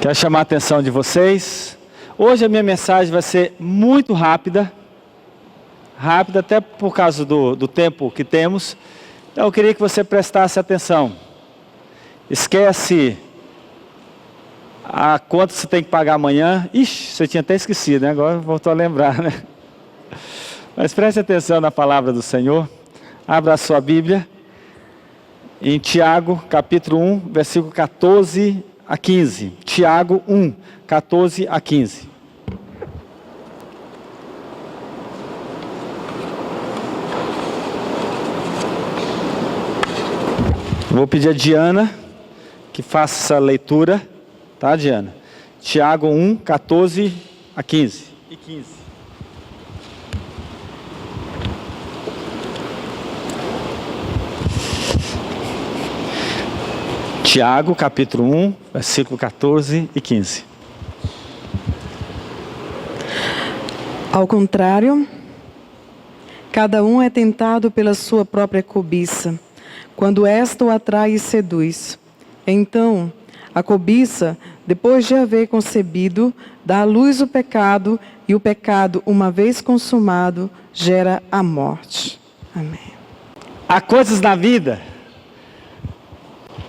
Quero chamar a atenção de vocês. Hoje a minha mensagem vai ser muito rápida até por causa do tempo que temos. Então eu queria que você prestasse atenção. Esquece a quanto você tem que pagar amanhã. Ixi, você tinha até esquecido, né? Agora voltou a lembrar, né? Mas preste atenção na palavra do Senhor. Abra a sua Bíblia em Tiago, capítulo 1, versículo 14 a 15. Tiago 1, 14 a 15. Vou pedir a Diana que faça essa leitura, tá, Diana? Tiago 1, 14 a 15. E 15. Tiago, capítulo 1, versículo 14 e 15. Ao contrário, cada um é tentado pela sua própria cobiça, quando esta o atrai e seduz. Então, a cobiça, depois de haver concebido, dá à luz o pecado, e o pecado, uma vez consumado, gera a morte. Amém. Há coisas na vida,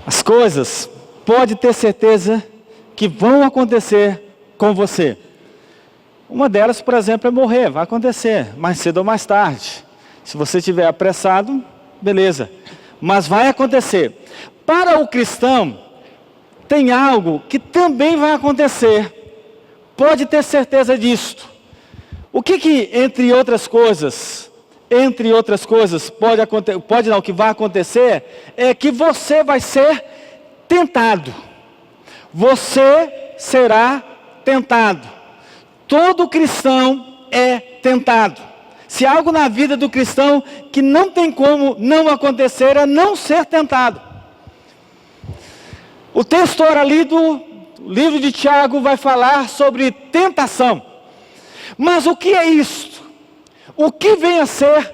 as coisas, pode ter certeza que vão acontecer com você. Uma delas, por exemplo, é morrer. Vai acontecer, mais cedo ou mais tarde. Se você estiver apressado, beleza. Mas vai acontecer. Para o cristão, tem algo que também vai acontecer. Pode ter certeza disto. O que entre outras coisas, pode acontecer, o que vai acontecer é que você vai ser tentado. Você será tentado. Todo cristão é tentado. Se há algo na vida do cristão que não tem como não acontecer, é não ser tentado. O texto ora lido, o livro de Tiago, vai falar sobre tentação. Mas o que é isto? O que vem a ser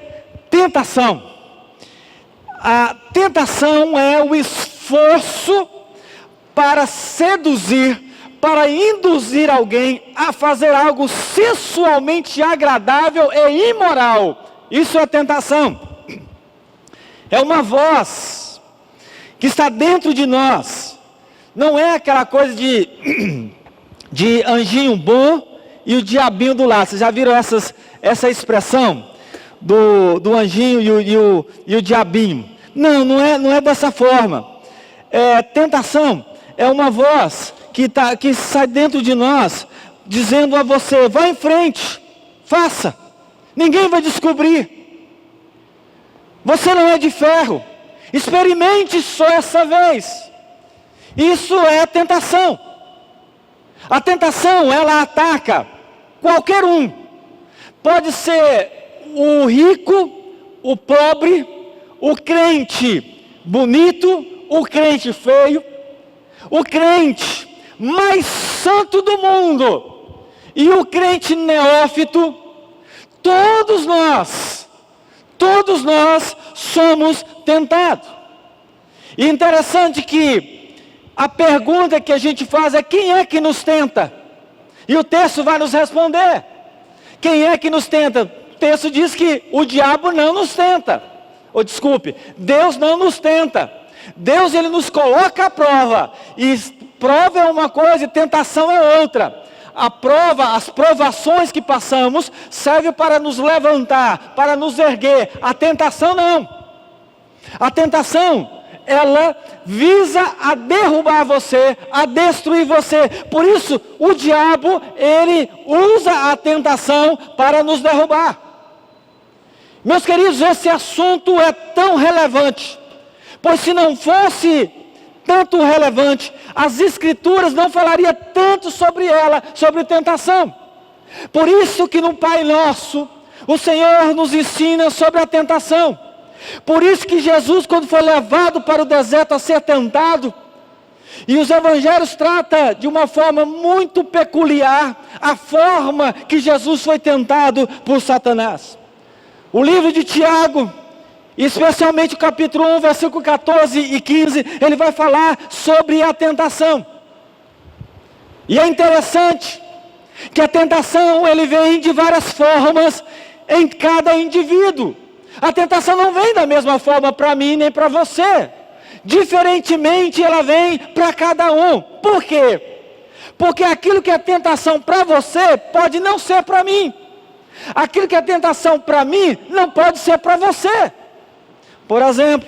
tentação? A tentação é o esforço para seduzir, para induzir alguém a fazer algo sensualmente agradável e imoral. Isso é tentação. É uma voz que está dentro de nós. Não é aquela coisa de anjinho bom e o diabinho do lado. Vocês já viram essa expressão do anjinho e o diabinho? Não é dessa forma. Tentação é uma voz que sai dentro de nós, dizendo a você: vá em frente, faça, ninguém vai descobrir, você não é de ferro, experimente só essa vez. Isso é tentação. A tentação, ela ataca qualquer um, pode ser o rico, o pobre, o crente bonito, o crente feio, o crente mais santo do mundo e o crente neófito. Todos nós somos tentados. E interessante que a pergunta que a gente faz é: quem é que nos tenta? E o texto vai nos responder: quem é que nos tenta? O texto diz que o diabo não nos tenta. Deus não nos tenta. Deus, ele nos coloca à prova. E prova é uma coisa e tentação é outra. A prova, as provações que passamos, servem para nos levantar, para nos erguer. A tentação não. A tentação, ela visa a derrubar você, a destruir você. Por isso, o diabo, ele usa a tentação para nos derrubar. Meus queridos, esse assunto é tão relevante, pois se não fosse tanto relevante, as Escrituras não falariam tanto sobre ela, sobre tentação. Por isso que no Pai Nosso, o Senhor nos ensina sobre a tentação. Por isso que Jesus, quando foi levado para o deserto a ser tentado, e os evangelhos tratam de uma forma muito peculiar a forma que Jesus foi tentado por Satanás. O livro de Tiago, especialmente o capítulo 1, versículo 14 e 15, ele vai falar sobre a tentação. E é interessante que a tentação, ele vem de várias formas em cada indivíduo. A tentação não vem da mesma forma para mim nem para você. Diferentemente, ela vem para cada um. Por quê? Porque aquilo que é tentação para você pode não ser para mim. Aquilo que é tentação para mim não pode ser para você. Por exemplo,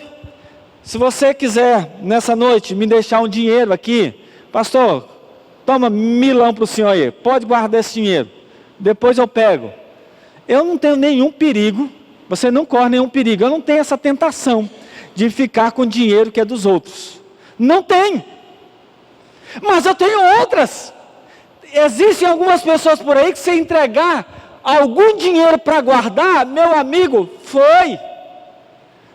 se você quiser nessa noite me deixar um dinheiro aqui, pastor, toma milão para o senhor aí, pode guardar esse dinheiro, depois eu pego. Eu não tenho nenhum perigo, você não corre nenhum perigo, eu não tenho essa tentação de ficar com dinheiro que é dos outros. Não tenho. Mas eu tenho outras. Existem algumas pessoas por aí que se entregar algum dinheiro para guardar, meu amigo, foi.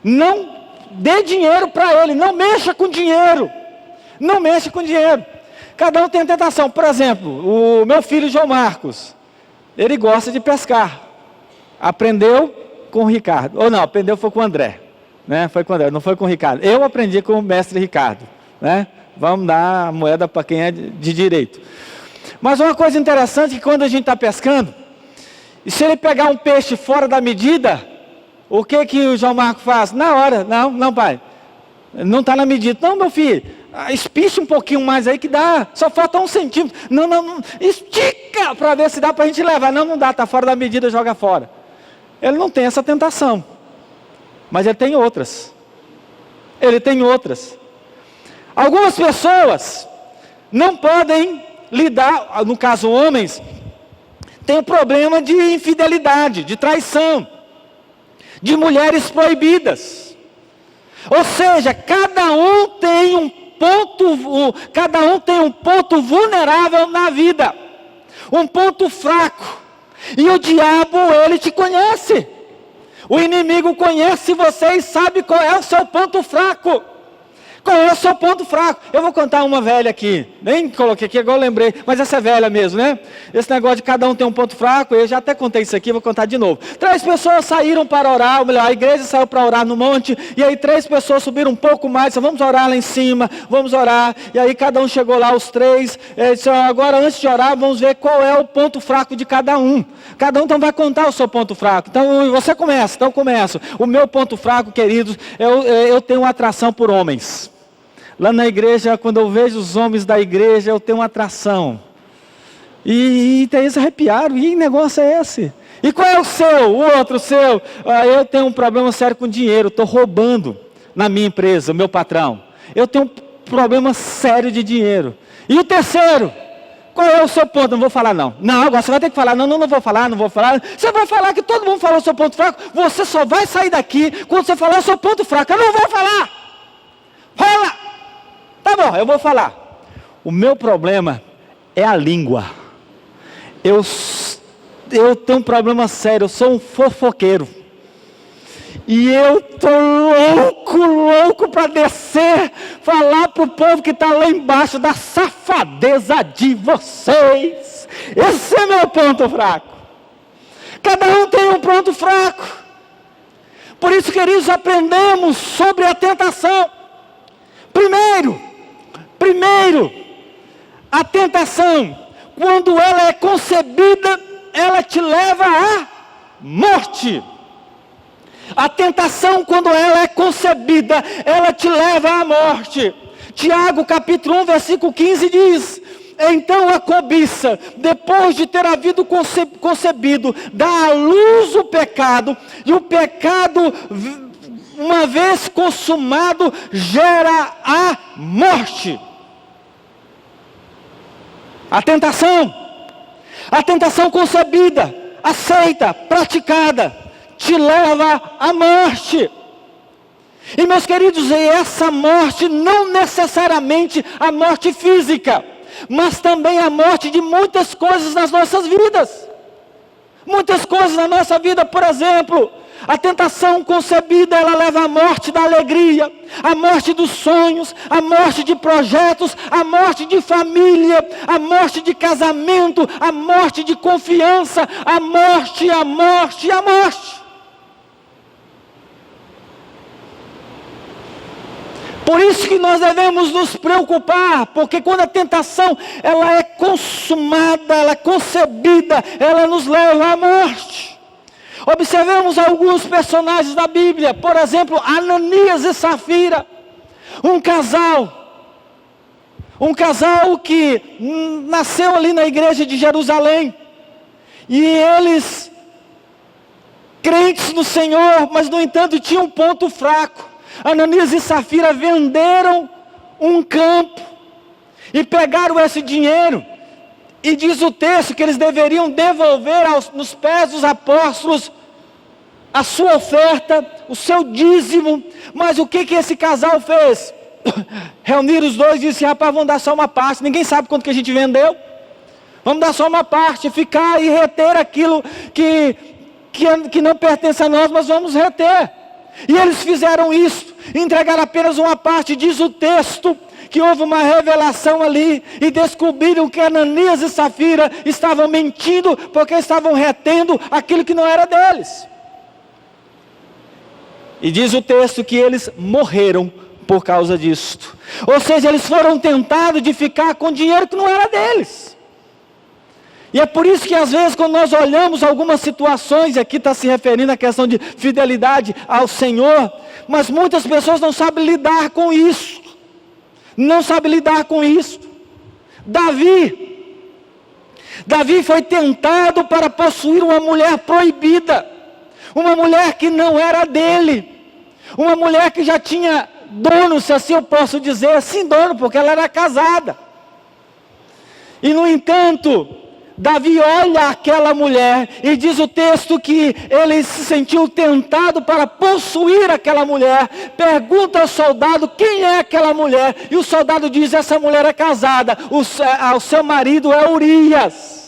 Não dê dinheiro para ele, não mexa com dinheiro. Não mexa com dinheiro. Cada um tem tentação. Por exemplo, o meu filho João Marcos, ele gosta de pescar. Aprendeu com o Ricardo. Ou não, aprendeu foi com o André. Né? Foi com o André, não foi com o Ricardo. Eu aprendi com o mestre Ricardo. Né? Vamos dar a moeda para quem é de direito. Mas uma coisa interessante é que quando a gente está pescando, e se ele pegar um peixe fora da medida, o que o João Marcos faz? Na hora, não pai, não está na medida. Não, meu filho, espicha um pouquinho mais aí que dá, só falta 1 centímetro. Não, estica para ver se dá para a gente levar. Não dá, está fora da medida, joga fora. Ele não tem essa tentação, mas ele tem outras. Ele tem outras. Algumas pessoas não podem lidar, no caso homens, tem um problema de infidelidade, de traição, de mulheres proibidas. Ou seja, cada um tem um ponto vulnerável na vida, um ponto fraco. E o diabo, ele te conhece. O inimigo conhece você e sabe qual é o seu ponto fraco. Qual é o seu ponto fraco? Eu vou contar uma velha aqui. Nem coloquei aqui, agora eu lembrei. Mas essa é velha mesmo, né? Esse negócio de cada um tem um ponto fraco. Eu já até contei isso aqui, vou contar de novo. 3 pessoas saíram para orar. Ou melhor, a igreja saiu para orar no monte. E aí 3 pessoas subiram um pouco mais. Vamos orar lá em cima. Vamos orar. E aí cada um chegou lá, os 3. Disse, agora antes de orar, vamos ver qual é o ponto fraco de cada um. Cada um então vai contar o seu ponto fraco. Então você começa. Então eu começo. O meu ponto fraco, queridos, eu tenho uma atração por homens. Lá na igreja, quando eu vejo os homens da igreja, eu tenho uma atração. E eles arrepiaram. E que negócio é esse? E qual é o seu? O outro, o seu? Eu tenho um problema sério com dinheiro. Estou roubando na minha empresa, meu patrão. Eu tenho um problema sério de dinheiro. E o terceiro? Qual é o seu ponto? Não vou falar não. Não, agora você vai ter que falar. Não vou falar. Você vai falar que todo mundo falou o seu ponto fraco. Você só vai sair daqui quando você falar o seu ponto fraco. Eu não vou falar. Fala! Tá bom, eu vou falar. O meu problema é a língua. Eu tenho um problema sério, eu sou um fofoqueiro. E eu tô louco para descer, falar pro povo que está lá embaixo da safadeza de vocês. Esse é meu ponto fraco. Cada um tem um ponto fraco. Por isso, queridos, aprendemos sobre a tentação. Primeiro, a tentação, quando ela é concebida, ela te leva à morte. A tentação, quando ela é concebida, ela te leva à morte. Tiago capítulo 1, versículo 15 diz: então a cobiça, depois de ter havido concebido, dá à luz o pecado, e o pecado, uma vez consumado, gera a morte. A tentação concebida, aceita, praticada, te leva à morte. E meus queridos, essa morte não necessariamente a morte física, mas também a morte de muitas coisas nas nossas vidas. Muitas coisas na nossa vida, por exemplo, a tentação concebida, ela leva à morte da alegria, à morte dos sonhos, à morte de projetos, à morte de família, à morte de casamento, à morte de confiança, à morte. Por isso que nós devemos nos preocupar, porque quando a tentação ela é consumada, ela é concebida, ela nos leva à morte. Observemos alguns personagens da Bíblia, por exemplo, Ananias e Safira, um casal que nasceu ali na igreja de Jerusalém, e eles, crentes no Senhor, mas no entanto tinham um ponto fraco. Ananias e Safira venderam um campo e pegaram esse dinheiro, e diz o texto que eles deveriam devolver nos pés dos apóstolos a sua oferta, o seu dízimo. Mas o que esse casal fez? Reuniram os dois e disse: rapaz, vamos dar só uma parte, ninguém sabe quanto que a gente vendeu, vamos dar só uma parte, ficar e reter aquilo que não pertence a nós, mas vamos reter. E eles fizeram isso, entregaram apenas uma parte. Diz o texto que houve uma revelação ali, e descobriram que Ananias e Safira estavam mentindo, porque estavam retendo aquilo que não era deles. E diz o texto que eles morreram por causa disto. Ou seja, eles foram tentados de ficar com dinheiro que não era deles. E é por isso que às vezes quando nós olhamos algumas situações, aqui está se referindo à questão de fidelidade ao Senhor, mas muitas pessoas não sabem lidar com isso. Não sabem lidar com isso. Davi foi tentado para possuir uma mulher proibida, uma mulher que não era dele, uma mulher que já tinha dono, se assim eu posso dizer, assim dono, porque ela era casada. E no entanto, Davi olha aquela mulher e diz o texto que ele se sentiu tentado para possuir aquela mulher. Pergunta ao soldado quem é aquela mulher, e o soldado diz: essa mulher é casada, o seu marido é Urias.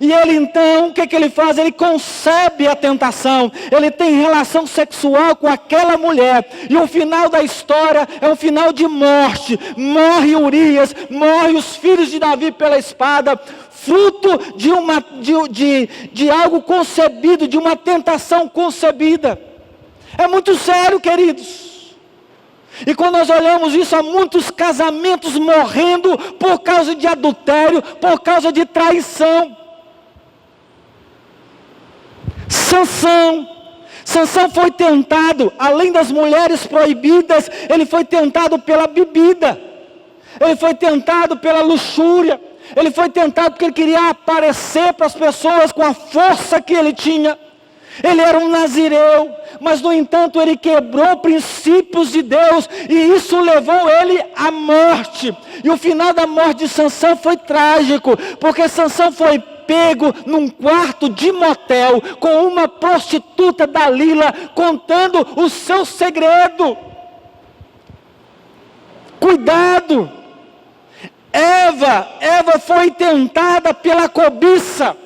E ele então, o que ele faz? Ele concebe a tentação, ele tem relação sexual com aquela mulher, e o final da história é um final de morte. Morre Urias, morre os filhos de Davi pela espada, fruto de algo concebido, de uma tentação concebida. É muito sério, queridos. E quando nós olhamos isso, há muitos casamentos morrendo por causa de adultério, por causa de traição. Sansão foi tentado, além das mulheres proibidas, ele foi tentado pela bebida, ele foi tentado pela luxúria, ele foi tentado porque ele queria aparecer para as pessoas com a força que ele tinha. Ele era um nazireu, mas no entanto ele quebrou princípios de Deus, e isso levou ele à morte. E o final da morte de Sansão foi trágico, porque Sansão foi pego num quarto de motel com uma prostituta Dalila, contando o seu segredo. Cuidado! Eva foi tentada pela cobiça.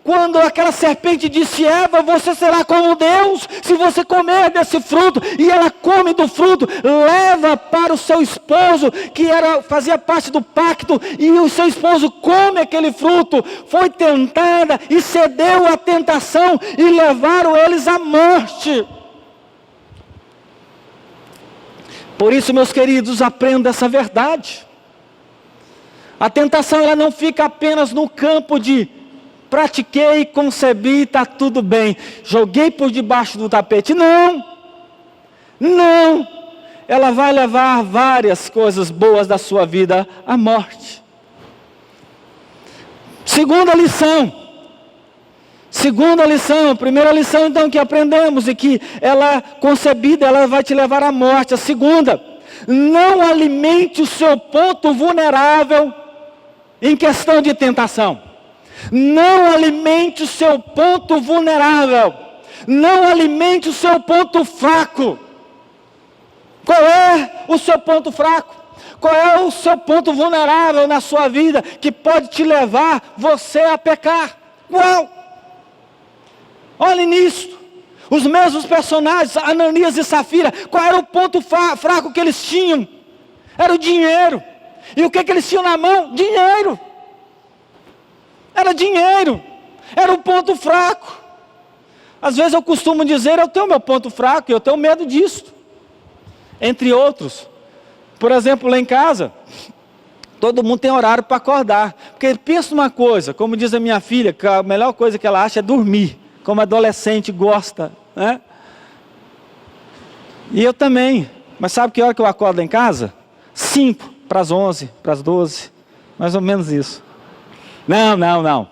Quando aquela serpente disse: Eva, você será como Deus se você comer desse fruto. E ela come do fruto, leva para o seu esposo, que fazia parte do pacto, e o seu esposo come aquele fruto. Foi tentada e cedeu à tentação, e levaram eles à morte. Por isso, meus queridos, aprenda essa verdade. A tentação ela não fica apenas no campo de pratiquei, concebi, está tudo bem, joguei por debaixo do tapete. Não, ela vai levar várias coisas boas da sua vida à morte. Segunda lição, primeira lição então que aprendemos, e que ela concebida, ela vai te levar à morte. A segunda: não alimente o seu ponto vulnerável em questão de tentação. Não alimente o seu ponto vulnerável. Não alimente o seu ponto fraco. Qual é o seu ponto fraco? Qual é o seu ponto vulnerável na sua vida que pode te levar você a pecar? Qual? Olhe nisso. Os mesmos personagens, Ananias e Safira, qual era o ponto fraco que eles tinham? Era o dinheiro. E o que eles tinham na mão? Dinheiro. Era dinheiro, era o ponto fraco. Às vezes eu costumo dizer: eu tenho meu ponto fraco e eu tenho medo disso, entre outros. Por exemplo, lá em casa, todo mundo tem horário para acordar. Porque pensa numa coisa, como diz a minha filha, que a melhor coisa que ela acha é dormir. Como adolescente gosta, né? E eu também. Mas sabe que hora que eu acordo lá em casa? 5 para as 11, para as 12. Mais ou menos isso. Não.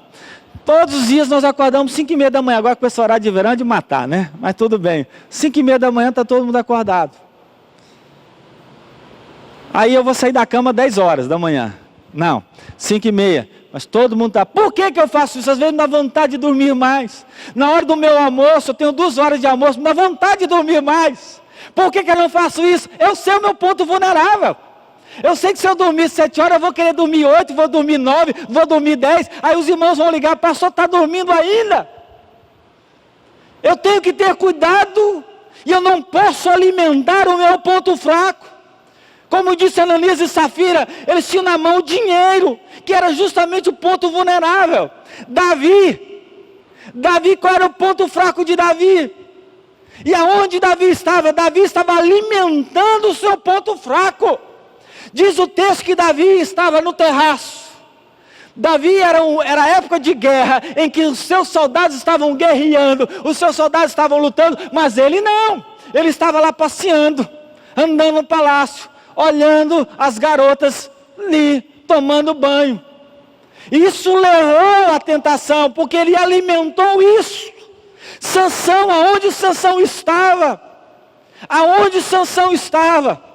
Todos os dias nós acordamos 5h30 da manhã. Agora com esse horário de verão é de matar, né? Mas tudo bem. 5h30 da manhã está todo mundo acordado. Aí eu vou sair da cama 10 horas da manhã. Não, 5h30. Mas todo mundo está. Por que eu faço isso? Às vezes me dá vontade de dormir mais. Na hora do meu almoço, eu tenho 2 horas de almoço, me dá vontade de dormir mais. Por que eu não faço isso? Eu sei o meu ponto vulnerável. Eu sei que se eu dormir 7 horas, eu vou querer dormir 8, vou dormir 9, vou dormir 10. Aí os irmãos vão ligar, pastor, está dormindo ainda? Eu tenho que ter cuidado. E eu não posso alimentar o meu ponto fraco. Como disse Ananias e Safira, eles tinham na mão o dinheiro, que era justamente o ponto vulnerável. Davi, qual era o ponto fraco de Davi? E aonde Davi estava? Davi estava alimentando o seu ponto fraco. Diz o texto que Davi estava no terraço. Davi era época de guerra, em que os seus soldados estavam guerreando, os seus soldados estavam lutando, mas ele não. Ele estava lá passeando, andando no palácio, olhando as garotas ali, tomando banho. Isso levou à tentação, porque ele alimentou isso. Sansão, aonde Sansão estava? Aonde Sansão estava?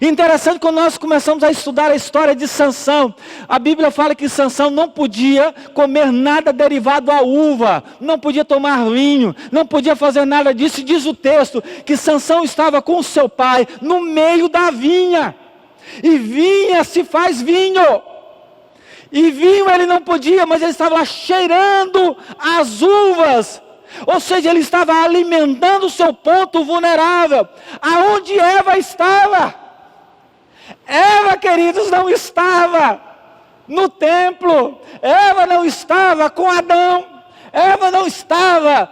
Interessante, quando nós começamos a estudar a história de Sansão, a Bíblia fala que Sansão não podia comer nada derivado à uva, não podia tomar vinho, não podia fazer nada disso. E diz o texto que Sansão estava com o seu pai no meio da vinha, e vinha se faz vinho, e vinho ele não podia, mas ele estava lá cheirando as uvas. Ou seja, ele estava alimentando o seu ponto vulnerável. Aonde Eva estava? Eva, queridos, não estava no templo. Eva não estava com Adão. Eva não estava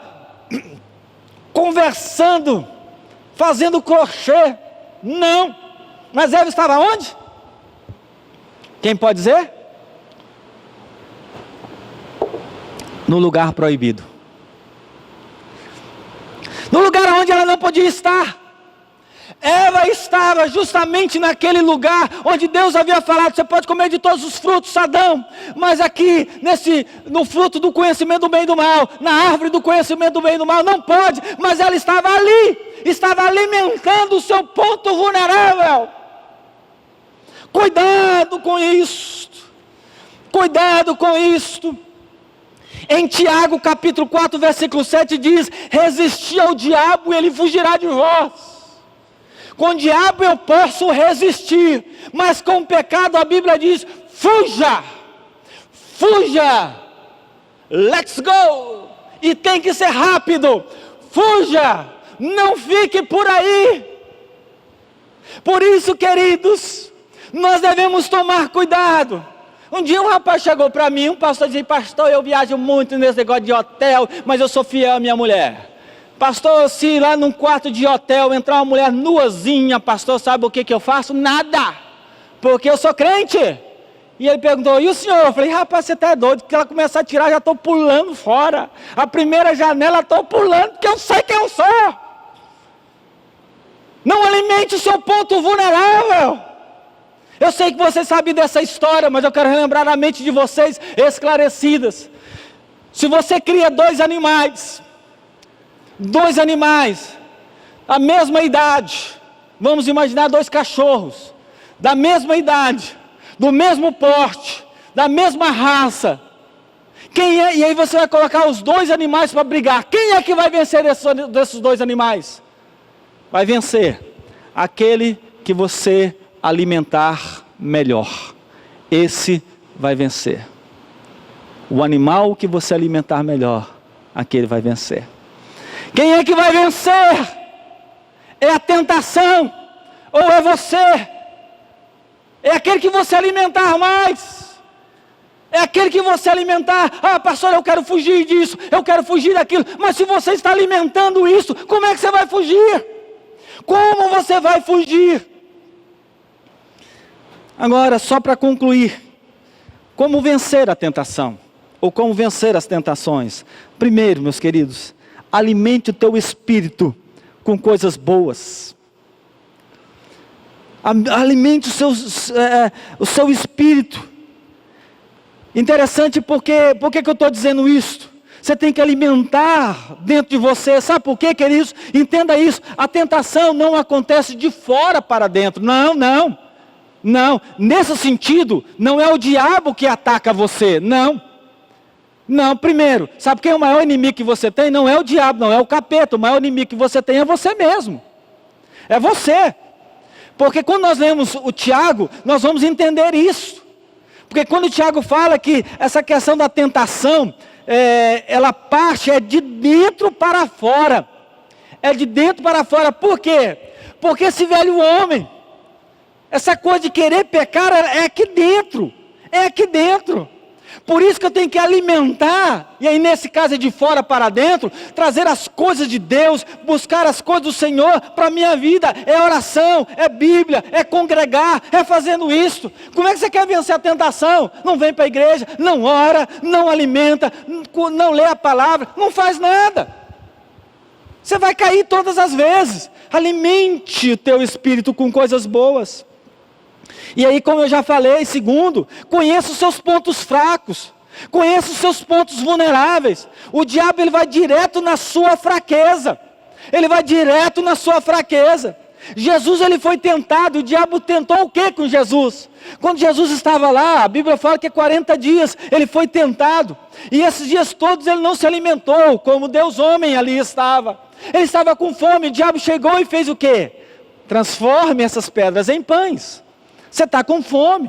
conversando, fazendo crochê. Não. Mas Eva estava onde? Quem pode dizer? No lugar proibido. No lugar onde ela não podia estar. Eva estava justamente naquele lugar onde Deus havia falado: você pode comer de todos os frutos, Adão, mas aqui, no fruto do conhecimento do bem e do mal, na árvore do conhecimento do bem e do mal, não pode. Mas ela estava ali, estava alimentando o seu ponto vulnerável. Cuidado com isto, cuidado com isto. Em Tiago capítulo 4 versículo 7 diz: resisti ao diabo e ele fugirá de vós. Com o diabo eu posso resistir, mas com o pecado a Bíblia diz: fuja, fuja, let's go. E tem que ser rápido, fuja, não fique por aí. Por isso, queridos, nós devemos tomar cuidado. Um dia um rapaz chegou para mim, um pastor, disse: pastor, eu viajo muito nesse negócio de hotel, mas eu sou fiel à minha mulher. Pastor, se lá num quarto de hotel entrar uma mulher nuazinha, pastor, sabe o que eu faço? Nada, porque eu sou crente. E ele perguntou: e o senhor? Eu falei: rapaz, você está doido, que ela começar a tirar, já estou pulando fora. A primeira janela estou pulando, porque eu sei quem eu sou. Não alimente o seu ponto vulnerável. Eu sei que você sabe dessa história, mas eu quero relembrar a mente de vocês esclarecidas. Se você cria 2 animais, da mesma idade, vamos imaginar 2 cachorros, da mesma idade, do mesmo porte, da mesma raça, e aí você vai colocar os 2 animais para brigar, quem é que vai vencer desses 2 animais? Vai vencer aquele que você alimentar melhor. Esse vai vencer. O animal que você alimentar melhor, aquele vai vencer. Quem é que vai vencer? É a tentação ou é você? É aquele que você alimentar mais. É aquele que você alimentar: ah, pastor, eu quero fugir disso, eu quero fugir daquilo. Mas se você está alimentando isso, como é que você vai fugir? Como você vai fugir? Agora, só para concluir, como vencer a tentação? Ou como vencer as tentações? Primeiro, meus queridos, alimente o teu espírito com coisas boas. Alimente o seu espírito. Interessante por que eu estou dizendo isso? Você tem que alimentar dentro de você. Sabe por quê, queridos? Entenda isso. A tentação não acontece de fora para dentro. Não. Nesse sentido, não é o diabo que ataca você. Não. Primeiro, sabe quem é o maior inimigo que você tem? Não é o diabo, não é o capeta. O maior inimigo que você tem é você mesmo. É você. Porque quando nós lemos o Tiago, nós vamos entender isso. Porque quando o Tiago fala que essa questão da tentação, ela parte de dentro para fora. É de dentro para fora. Por quê? Porque esse velho homem, essa coisa de querer pecar é aqui dentro. É aqui dentro. Por isso que eu tenho que alimentar, e aí nesse caso é de fora para dentro, trazer as coisas de Deus, buscar as coisas do Senhor para a minha vida. É oração, é Bíblia, é congregar, é fazendo isso. Como é que você quer vencer a tentação? Não vem para a igreja, não ora, não alimenta, não lê a palavra, não faz nada. Você vai cair todas as vezes. Alimente o teu espírito com coisas boas. E aí, como eu já falei, segundo, conheça os seus pontos fracos, conheça os seus pontos vulneráveis. O diabo, ele vai direto na sua fraqueza. Ele vai direto na sua fraqueza. Jesus, ele foi tentado. O diabo tentou o que com Jesus? Quando Jesus estava lá, a Bíblia fala que 40 dias ele foi tentado. E esses dias todos ele não se alimentou, como Deus homem ali estava. Ele estava com fome. O diabo chegou e fez o quê? Transforme essas pedras em pães. Você está com fome.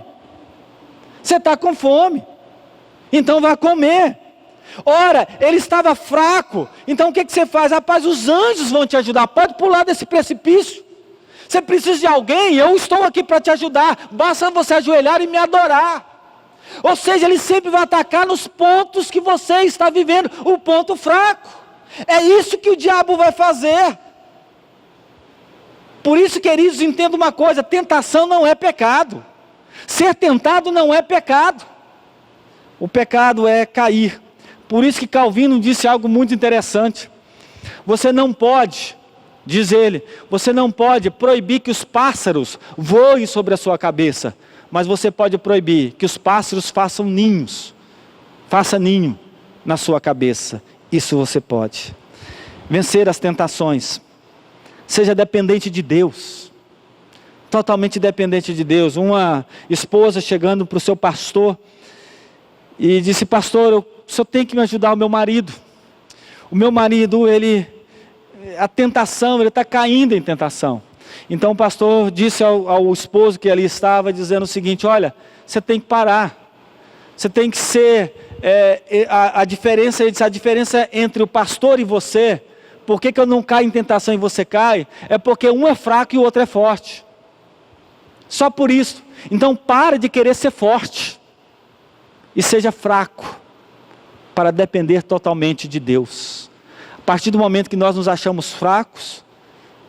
Você está com fome. Então vá comer. Ora, ele estava fraco. Então o que você faz? Rapaz, os anjos vão te ajudar. Pode pular desse precipício. Você precisa de alguém? Eu estou aqui para te ajudar. Basta você ajoelhar e me adorar. Ou seja, ele sempre vai atacar nos pontos que você está vivendo. O ponto fraco. É isso que o diabo vai fazer. Por isso, queridos, entenda uma coisa: tentação não é pecado. Ser tentado não é pecado. O pecado é cair. Por isso que Calvino disse algo muito interessante. Você não pode, diz ele, você não pode proibir que os pássaros voem sobre a sua cabeça, mas você pode proibir que os pássaros façam ninhos. Faça ninho na sua cabeça. Isso você pode. Vencer as tentações. Seja dependente de Deus, totalmente dependente de Deus. Uma esposa chegando para o seu pastor e disse: pastor, o senhor tem que me ajudar o meu marido. O meu marido, a tentação, ele está caindo em tentação. Então o pastor disse ao esposo que ali estava, dizendo o seguinte: olha, você tem que parar. Você tem que ser, a diferença entre o pastor e você. Por que eu não caio em tentação e você cai? É porque um é fraco e o outro é forte. Só por isso. Então pare de querer ser forte. E seja fraco. Para depender totalmente de Deus. A partir do momento que nós nos achamos fracos,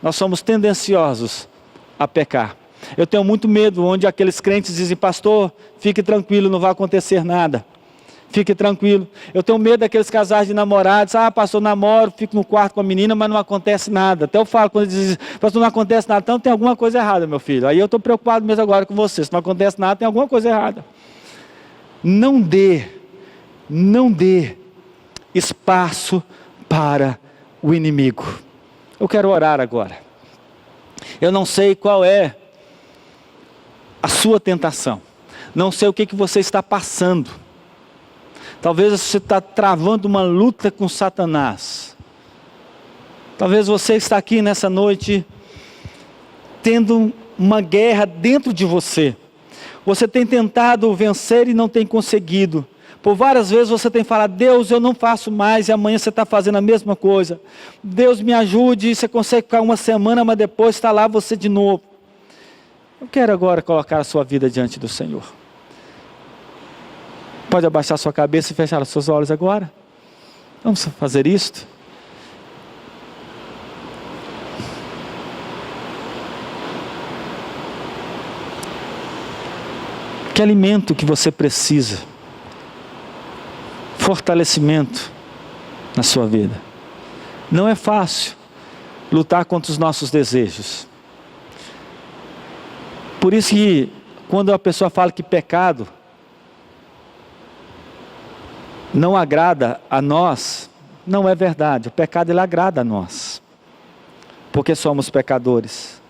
nós somos tendenciosos a pecar. Eu tenho muito medo onde aqueles crentes dizem: pastor, fique tranquilo, não vai acontecer nada. Fique tranquilo. Eu tenho medo daqueles casais de namorados. Ah, pastor, namoro, fico no quarto com a menina, mas não acontece nada. Até eu falo quando eles dizem: pastor, não acontece nada. Então tem alguma coisa errada, meu filho. Aí eu estou preocupado mesmo agora com você. Se não acontece nada, tem alguma coisa errada. Não dê espaço para o inimigo. Eu quero orar agora. Eu não sei qual é a sua tentação. Não sei o que você está passando. Talvez você está travando uma luta com Satanás. Talvez você está aqui nessa noite tendo uma guerra dentro de você. Você tem tentado vencer e não tem conseguido. Por várias vezes você tem falado: Deus, eu não faço mais, e amanhã você está fazendo a mesma coisa. Deus, me ajude, e você consegue ficar uma semana, mas depois está lá você de novo. Eu quero agora colocar a sua vida diante do Senhor. Pode abaixar sua cabeça e fechar os seus olhos agora? Vamos fazer isto? Que alimento que você precisa? Fortalecimento na sua vida. Não é fácil lutar contra os nossos desejos. Por isso que quando a pessoa fala que pecado não agrada a nós, não é verdade. O pecado ele agrada a nós, porque somos pecadores.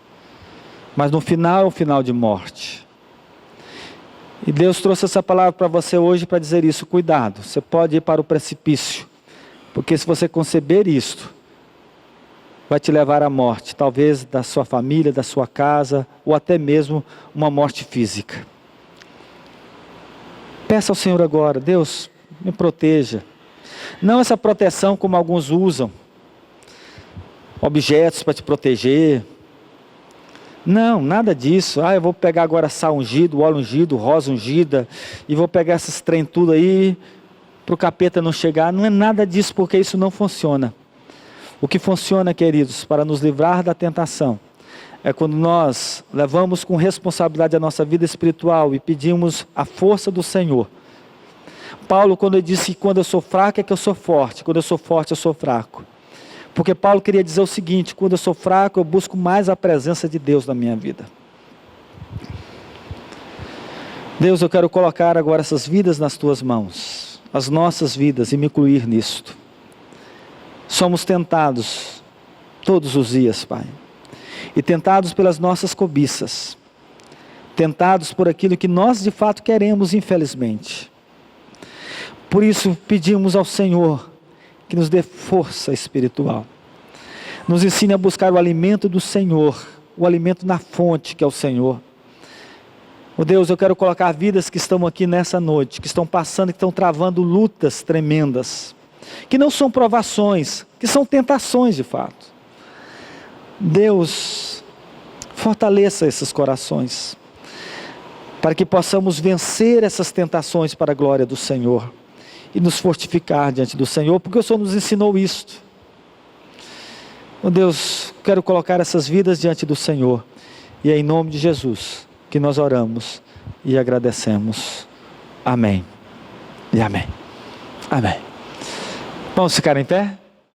Mas no final é um final de morte. E Deus trouxe essa palavra para você hoje para dizer isso. Cuidado, você pode ir para o precipício, porque se você conceber isto, vai te levar à morte, talvez da sua família, da sua casa, ou até mesmo uma morte física. Peça ao Senhor agora: Deus, me proteja. Não essa proteção como alguns usam, objetos para te proteger. Não, nada disso. Eu vou pegar agora sal ungido, óleo ungido, rosa ungida, e vou pegar esses trem tudo aí, para o capeta não chegar. Não é nada disso, porque isso não funciona. O que funciona, queridos, para nos livrar da tentação, é quando nós levamos com responsabilidade a nossa vida espiritual e pedimos a força do Senhor. Paulo, quando ele disse que quando eu sou fraco é que eu sou forte, quando eu sou forte eu sou fraco. Porque Paulo queria dizer o seguinte: quando eu sou fraco eu busco mais a presença de Deus na minha vida. Deus, eu quero colocar agora essas vidas nas tuas mãos, as nossas vidas, e me incluir nisto. Somos tentados todos os dias, Pai, e tentados pelas nossas cobiças, tentados por aquilo que nós de fato queremos, infelizmente. Por isso pedimos ao Senhor que nos dê força espiritual, nos ensine a buscar o alimento do Senhor, o alimento na fonte que é o Senhor. Oh Deus, eu quero colocar vidas que estão aqui nessa noite, que estão passando, que estão travando lutas tremendas, que não são provações, que são tentações de fato. Deus, fortaleça esses corações, para que possamos vencer essas tentações para a glória do Senhor, e nos fortificar diante do Senhor, porque o Senhor nos ensinou isto. Oh Deus, quero colocar essas vidas diante do Senhor, e é em nome de Jesus que nós oramos e agradecemos. Amém e amém. Amém. Vamos ficar em pé?